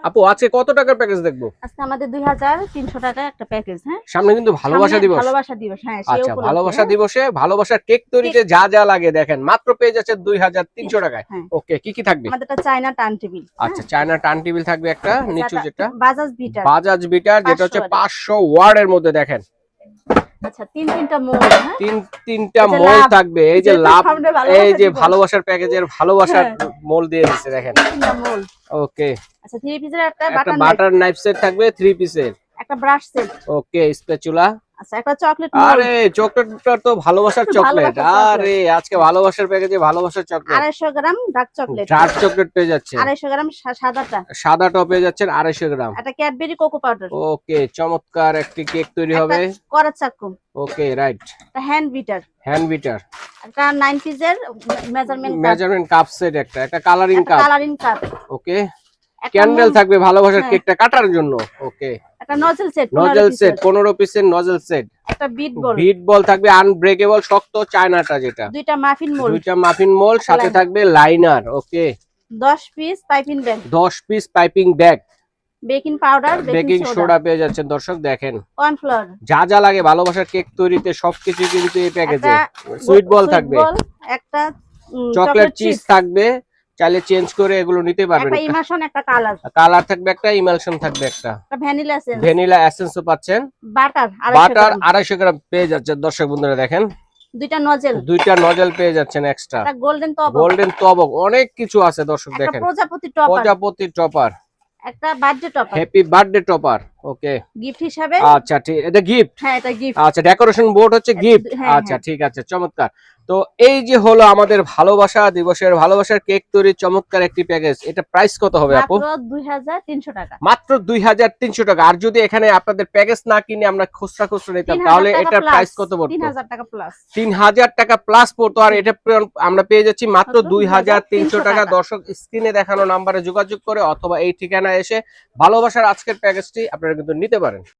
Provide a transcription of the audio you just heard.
আপু আজকে কত টাকার প্যাকেজ দেখবো? আজকে আমাদের 2300 টাকা একটা প্যাকেজ। হ্যাঁ, সামনে কিন্তু ভালোবাসা দিবস। ভালোবাসা দিবস, হ্যাঁ, সেই আচ্ছা, উপলক্ষে। ভালোবাসা দিবসে ভালোবাসার কেক তৈরিতে যা যা লাগে দেখেন মাত্র পেয়ে যাচ্ছে 2300 টাকায়। ওকে, কি কি থাকবে? আমাদের একটা চায়না টার্ন টেবিল। আচ্ছা, চায়না টার্ন টেবিল থাকবে একটা, নিচু যেটা বাজাজ বিটার। বাজাজ বিটার, যেটা হচ্ছে 500 ওয়াটের মধ্যে দেখেন। আচ্ছা, তিনটা মোল। হ্যাঁ, তিনটা মোল থাকবে। এই যে লাভ, এই যে ভালোবাসার প্যাকেজের ভালোবাসার মোল দিয়ে দিয়েছে দেখেন, তিনটা মোল। ওকে। আচ্ছা, 3 পিসের একটা বাটার নাইফ সেট থাকবে 3 পিসের, একটা ব্রাশ সেট, ওকে, স্প্যাচুলা। আচ্ছা, একটা চকলেট মোল। আরে চকলেটটা তো ভালোবাসার চকলেট। আরে আজকে ভালোবাসার প্যাকেজে ভালোবাসার চকলেট। 250 গ্রাম ডার্ক চকলেট। ডার্ক চকলেট পেয়ে যাচ্ছে 250 গ্রাম সাদাটা পেয়ে যাচ্ছেন 250 গ্রাম। একটা ক্যাডবেরি কোকো পাউডার। ওকে, চমৎকার একটি কেক তৈরি হবে। কড়া চাকু। ওকে, রাইট। একটা হ্যান্ড বিটার। একটা 9 পিসের মেজারমেন্ট কাপ সেট, একটা কালারিং কাপ। ওকে, ক্যান্ডেল থাকবে ভালোবাসার কেকটা কাটার জন্য। ওকে, একটা নজল সেট 15 পিসের নজল সেট। একটা বিট বল থাকবে আনব্রেকেবল, শক্ত চায়নাটা, যেটা দুইটা মাফিন মোল সাথে থাকবে লাইনার। ওকে, 10 piece piping bag. 10 piece piping bag. Baking powder, baking soda পেয়ে যাচ্ছেন দর্শক দেখেন। কর্নফ্লোর, যা যা লাগে ভালোবাসার কেক তৈরিতে সবকিছু কিন্তু এই প্যাকেজে। সুইট বল থাকবে, একটা চকলেট চিজ থাকবে, চাইলে চেঞ্জ করে এগুলো নিতে পারবেন। একটা ইমালশন, একটা কালার থাকবে, একটা ইমালশন থাকবে, একটা ভ্যানিলা এসেন্সও পাচ্ছেন। বাটার 250 গ্রাম পেয়ে যাচ্ছেন দর্শক বন্ধুরা দেখেন। দুইটা নজল পেয়ে যাচ্ছেন এক্সট্রা। গোল্ডেন তবক, অনেক কিছু আছে দর্শক দেখেন। প্রজাপতি টপার, একটা birthday topper, happy birthday topper. Okay, gift হিসাবে। আচ্ছা, ঠিক, এটা গিফট। হ্যাঁ, এটা গিফট। আচ্ছা, ডেকোরেশন বোর্ড হচ্ছে গিফট। আচ্ছা, ঠিক আছে, চমৎকার। তো এই যে হলো আমাদের ভালোবাসা দিবসের ভালোবাসার কেক তৈরির চমৎকার একটি প্যাকেজ। এটা প্রাইস কত হবে আপু? মাত্র 2300 টাকা। মাত্র 2300 টাকা। আর যদি এখানে আপনাদের প্যাকেজ না কিনে আমরা খুচরা নিতাম, তাহলে এটা প্রাইস কত পড়তো? 3000 টাকা প্লাস। 3000 টাকা প্লাস পড়তো। আর এটা আমরা পেয়ে যাচ্ছি মাত্র 2300 টাকা। দর্শক, স্ক্রিনে দেখানো নাম্বারে যোগাযোগ করে অথবা এই ঠিকানায় এসে ভালোবাসার আজকের প্যাকেজটি আপনারা কিন্তু নিতে পারেন।